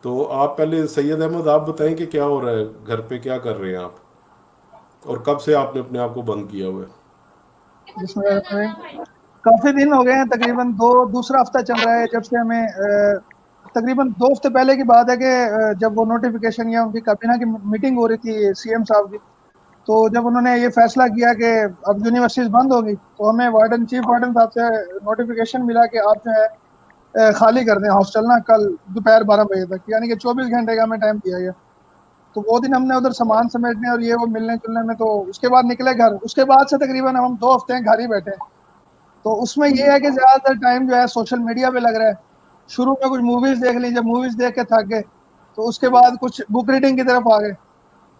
तो आप पहले सैयद अहमद आप बताएं कि क्या हो रहा है घर पे, क्या कर रहे हैं आप, और कब से आपने अपने आप को बंद किया हुआ है? जिसमें काफी दिन हो गए हैं, तकरीबन दो दूसरा हफ्ता चल रहा है जब से हमें तकरीबन 2 हफ्ते पहले की बात है कि जब वो नोटिफिकेशन या उनकी काबीना की मीटिंग हो रही थी सीएम साहब की, तो जब उन्होंने ये फैसला किया कि अब यूनिवर्सिटीज बंद होगी, तो हमें वार्डन चीफ वार्डन साहब से नोटिफिकेशन मिला कि आप जो है खाली कर दें हॉस्टल ना कल दोपहर 12 बजे तक, यानी कि 24 घंटे का हमें टाइम दिया गया। तो वो दिन हमने उधर सामान समेटने और ये वो मिलने जुलने में, तो उसके बाद निकले घर। उसके बाद से तकरीबन हम 2 हफ्ते हैं घर ही बैठे हैं। तो उसमें ये है कि ज्यादातर टाइम जो है सोशल मीडिया पे लग रहा है। शुरू में कुछ मूवीज देख ली, जब मूवीज देख के थक गए तो उसके बाद कुछ बुक रीडिंग की तरफ आ गए।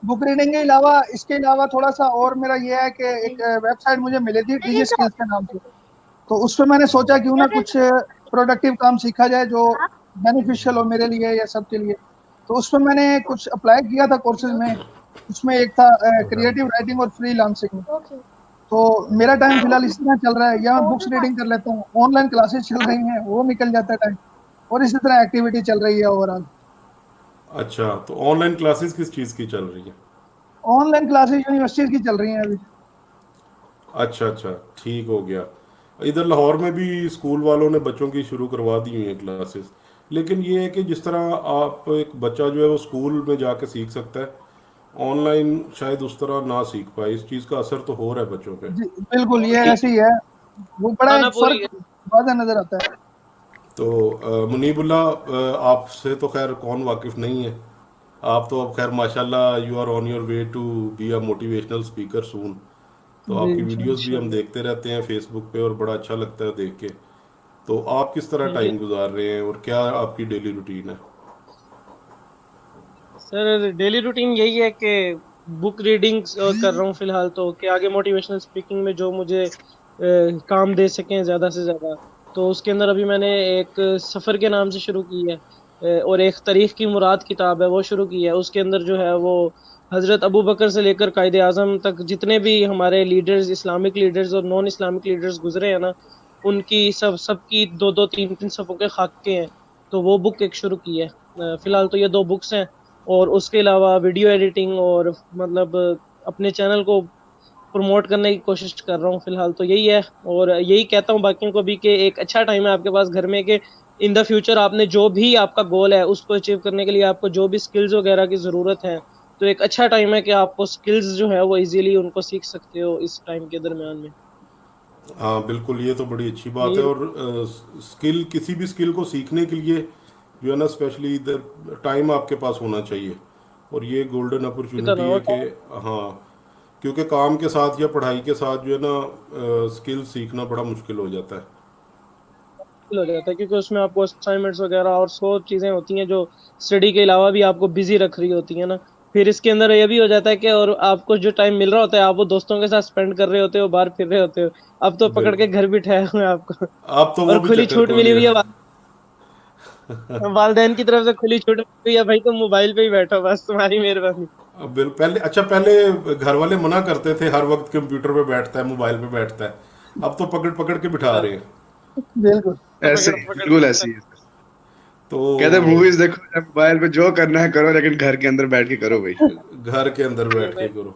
बुक रीडिंग के अलावा, इसके अलावा थोड़ा सा और मेरा ये है कि एक वेबसाइट मुझे मिली थी डिजी स्किल्स के नाम से, तो उस पे मैंने सोचा क्यों ना कुछ प्रोडक्टिव काम सीखा जाए जो बेनिफिशियल हो मेरे लिए या सबके लिए। तो उसमें मैंने कुछ अप्लाई किया था कोर्सेज में। उसमें एक था क्रिएटिव राइटिंग और फ्रीलांसिंग। तो मेरा टाइम फिलहाल इसी तरह चल रहा है, या मैं बुक्स रीडिंग कर लेता हूँ, ऑनलाइन क्लासेस चल रही हैं वो निकल जाता है टाइम, और इसी तरह एक्टिविटी चल रही है ओवरऑल। अच्छा, तो ऑनलाइन क्लासेस किस चीज़ की चल रही है? ऑनलाइन क्लासेस यूनिवर्सिटीज की चल रही हैं अभी। अच्छा अच्छा, ठीक हो गया। इधर लाहौर में भी स्कूल वालों ने बच्चों की शुरू करवा दी हुई हैं क्लासेस। लेकिन ये है कि जिस तरह आप एक बच्चा जो है वो स्कूल में जाके सीख सकता है, ऑनलाइन शायद उस तरह ना सीख पाए। इस चीज़ का असर तो हो रहा है बच्चों पे। जी बिल्कुल, ये ऐसे ही है। वो बड़ा खाना एक पूरी फर्क वाज़ह नजर आता है। तो मुनीबुल्ला, आपसे तो खैर कौन वाकिफ़ नहीं है। आप तो अब खैर माशाल्लाह you are on your way to be a motivational speaker soon. तो जी आपकी वीडियोस भी हम इंशाल्लाह। देखते रहते हैं फेसबुक पे और बड़ा अच्छा लगता है देख के। तो आप किस तरह थैंक यू टाइम गुजार रहे हैं और क्या आपकी डेली रूटीन है? सर। डेली रूटीन यही है कि बुक रीडिंग कर रहा हूँ फिलहाल, तो कि आगे मोटिवेशनल स्पीकिंग में जो मुझे काम दे सकें ज़्यादा से ज़्यादा। तो उसके अंदर अभी मैंने एक सफ़र के नाम से शुरू की है, और एक तारीख की मुराद किताब है वो शुरू की है। उसके अंदर जो है वो हज़रत अबू बकर से लेकर कायद आज़म तक जितने भी हमारे लीडर्स, इस्लामिक लीडर्स और नॉन इस्लामिक लीडर्स गुजरे हैं ना, उनकी सबकी दो दो तीन तीन सफ़ों के खाके हैं। तो वो बुक एक शुरू की है। फिलहाल तो ये 2 बुक्स हैं, और उसके अलावा वीडियो एडिटिंग और मतलब अपने चैनल को प्रमोट करने की कोशिश कर रहा हूँ फिलहाल। तो यही है, और यही कहता हूँ बाकियों को भी कि एक अच्छा टाइम है आपके पास घर में, कि इन द फ्यूचर आपने जो भी आपका गोल है उसको अचीव करने के लिए आपको जो भी स्किल्स वगैरह की ज़रूरत है, तो एक अच्छा टाइम है कि आपको स्किल्स जो है वो इजीली उनको सीख सकते हो इस टाइम के दरमियान में। हाँ बिल्कुल, ये तो बड़ी अच्छी बात है। यही और स्किल, किसी भी स्किल को सीखने के लिए जो है ना, स्पेशली इधर टाइम आपके पास होना चाहिए। और ये गोल्डन इतना अपॉर्चुनिटी है और कि हाँ, क्योंकि काम के साथ या पढ़ाई के साथ जो है ना स्किल सीखना बड़ा मुश्किल हो जाता है। मुश्किल हो जाता है, क्योंकि उसमें आपको असाइनमेंट्स वगैरह और 100 चीजें होती हैं जो स्टडी के अलावा भी आपको बिजी रख रही होती है ना। फिर इसके अंदर ये भी हो जाता है कि और आपको जो टाइम मिल रहा होता है आप वो दोस्तों के साथ स्पेंड कर रहे होते हो, बाहर फिर रहे होते हो। अब तो पकड़ के बिल्कुल। घर बिठाए हुए हैं आपको। आप तो वो और भी खुली चक्कर छूट खो मिली लिया। हुई है, वालदेन की तरफ से खुली छूट मिली हुई है, भाई तुम मोबाइल पे ही बैठो बस, तुम्हारी मेहरबानी। अब पहले, अच्छा पहले घर वाले मना करते थे हर वक्त कंप्यूटर पे बैठता है, मोबाइल पे बैठता है। अब तो पकड़ पकड़ के बिठा हाँ, रहे हैं। बिल्कुल। ऐसे पकड़ ही, पकड़ बिल्कुल के। ऐसे ही है सर। तो कहते हैं मूवीज देखो या मोबाइल पे, जो करना है करो, लेकिन घर के अंदर बैठ के करो भाई। घर के अंदर बैठ के करो।